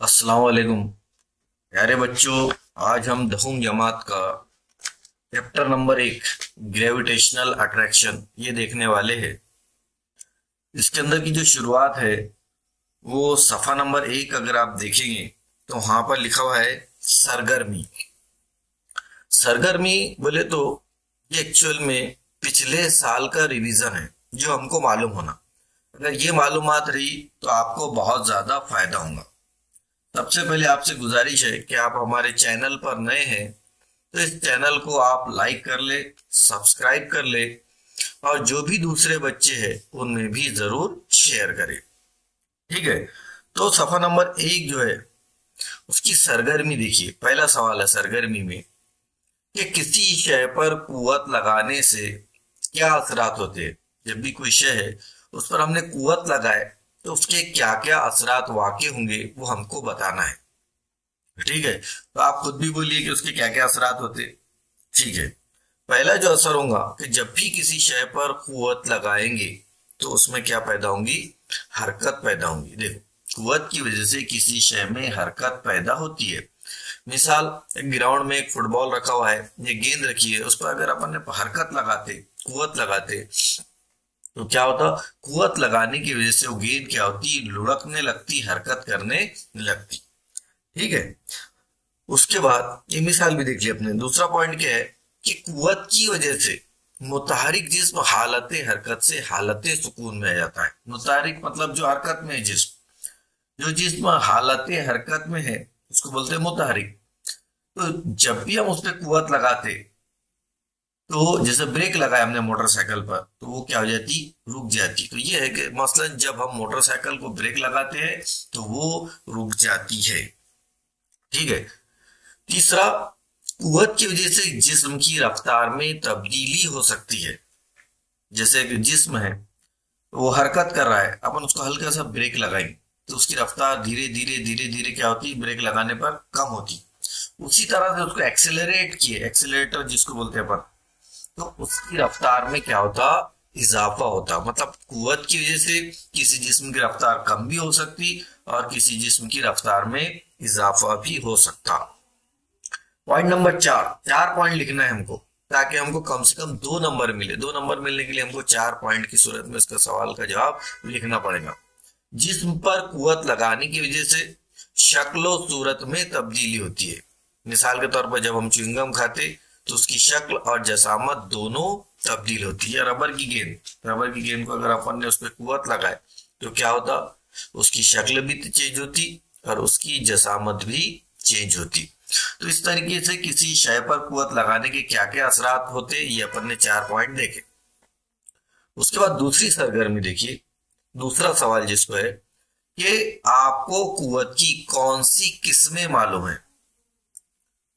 अस्सलाम वालेकुम प्यारे बच्चों। आज हम 10वीं जमात का चैप्टर नंबर 1 ग्रेविटेशनल अट्रैक्शन ये देखने वाले हैं। इसके अंदर की जो शुरुआत है वो सफ़ा नंबर 1 अगर आप देखेंगे तो वहां पर लिखा हुआ है सरगर्मी। सरगर्मी बोले तो ये एक्चुअल में पिछले साल का रिवीजन है जो हमको मालूम होना। अगर ये मालूमात रही तो आपको बहुत ज्यादा फायदा होगा। सबसे पहले आपसे गुजारिश है कि आप हमारे चैनल पर नए हैं तो इस चैनल को आप लाइक कर ले, सब्सक्राइब कर ले और जो भी दूसरे बच्चे हैं उनमें भी जरूर शेयर करें। ठीक है, तो सफा नंबर 1 जो है उसकी सरगर्मी देखिए। पहला सवाल है सरगर्मी में कि किसी शय पर कुव्वत लगाने से क्या असरात होते हैं। जब भी कोई शय है उस पर हमने कुव्वत लगाए तो उसके क्या क्या असरात वाक़ई होंगे वो हमको बताना है। ठीक है, तो आप खुद भी बोलिए कि उसके क्या क्या असरात होते। ठीक है, पहला जो असर होगा कि जब भी किसी शय पर कुव्वत लगाएंगे तो उसमें क्या पैदा होंगी, हरकत पैदा होंगी। देखो, कुव्वत की वजह से किसी शय में हरकत पैदा होती है। मिसाल, एक ग्राउंड में एक फुटबॉल रखा हुआ है, ये गेंद रखी है, उस पर अगर अपन ने हरकत लगाते, कुव्वत लगाते तो क्या होता, कुव्वत लगाने की वजह से वो गेंद क्या होती, लुढ़कने लगती, हरकत करने लगती। ठीक है, उसके बाद ये मिसाल भी देख लिया अपने। दूसरा पॉइंट क्या है कि कुव्वत की वजह से मुतहरिक जिस्म हालत हरकत से हालत सुकून में आ जाता है। मुतहरिक मतलब जो हरकत में है जिस्म, जो जिस्म हालत हरकत में है उसको बोलते हैं मुतहरिक। तो जब भी हम उस पर कुव्वत लगाते तो जैसे ब्रेक लगाया हमने मोटरसाइकिल पर तो वो क्या हो जाती, रुक जाती। तो ये है कि मसलन जब हम मोटरसाइकिल को ब्रेक लगाते हैं तो वो रुक जाती है। ठीक है, तीसरा, कुव्वत की वजह से जिस्म की रफ्तार में तब्दीली हो सकती है। जैसे कि जिस्म है वो हरकत कर रहा है, अपन उसको हल्का सा ब्रेक लगाएंगे तो उसकी रफ्तार धीरे धीरे धीरे धीरे क्या होती, ब्रेक लगाने पर कम होती। उसी तरह से उसको एक्सेलरेट किए, एक्सेलरेटर जिसको बोलते हैं अपन, तो उसकी रफ्तार में क्या होता, इजाफा होता। मतलब कुव्वत की वजह से किसी जिस्म की रफ्तार कम भी हो सकती और किसी जिस्म की रफ्तार में इजाफा भी हो सकता। पॉइंट नंबर 4, 4 पॉइंट लिखना है हमको ताकि हमको कम से कम 2 नंबर मिले। 2 नंबर मिलने के लिए हमको 4 पॉइंट की सूरत में इसका सवाल का जवाब लिखना पड़ेगा। जिस्म पर कुव्वत लगाने की वजह से शक्ल सूरत में तब्दीली होती है। मिसाल के तौर पर जब हम च्युइंगम खाते तो उसकी शक्ल और जसामत दोनों तब्दील होती है। रबर की गेंद को अगर अपन ने उस पर कुव्वत लगाए तो क्या होता, उसकी शक्ल भी चेंज होती और उसकी जसामत भी चेंज होती। तो इस तरीके से किसी शय पर कुव्वत लगाने के क्या क्या असरात होते ये अपन ने 4 पॉइंट देखे। उसके बाद दूसरी सरगर्मी देखिए। दूसरा सवाल जिसको है कि आपको कुव्वत की कौन सी किस्में मालूम है।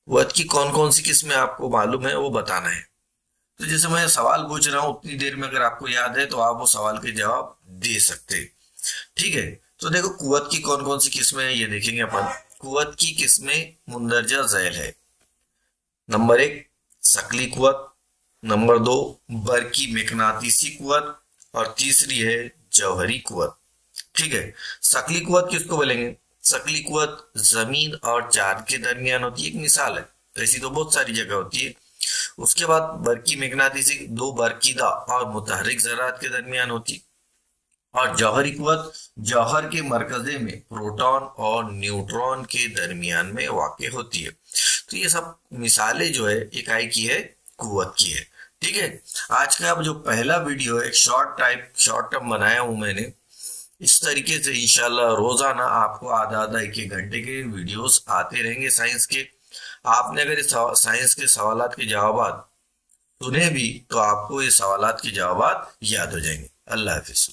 कुव्वत की कौन कौन सी किस्में आपको मालूम है वो बताना है। तो जैसे मैं सवाल पूछ रहा हूं उतनी देर में अगर आपको याद है तो आप वो सवाल के जवाब दे सकते हैं। ठीक है, तो देखो कुव्वत की कौन कौन सी किस्में हैं ये देखेंगे अपन। कुव्वत की किस्में मुंदरजा झैल है। नंबर 1 शकली कुव्वत, नंबर 2 बरकी मैग्नातीसी कुव्वत और तीसरी है जौहरी कुव्वत। ठीक है, शकली कुव्वत किसको बोलेंगे, शकली कुव्वत जमीन और चांद के दरमियान होती है, एक मिसाल है। ऐसी तो बहुत सारी जगह होती है। उसके बाद बरकी मैग्नातीसी दो बरकीदा और मुतहरिक ज़रात के दरमियान होती। और जौहरी कुव्वत जौहर के मरकजे में प्रोटॉन और न्यूट्रॉन के दरमियान में वाक़ होती है। तो ये सब मिसालें जो है इकाई की है, कुव्वत की है। ठीक है, आज का अब जो पहला वीडियो है एक शॉर्ट टर्म बनाया हूं मैंने। इस तरीके से इंशाल्लाह रोजाना आपको आधा आधा एक एक घंटे के वीडियोस आते रहेंगे साइंस के। आपने अगर इस साइंस के सवालात के जवाब सुने भी तो आपको ये सवालात के जवाब याद हो जाएंगे। अल्लाह हाफिज।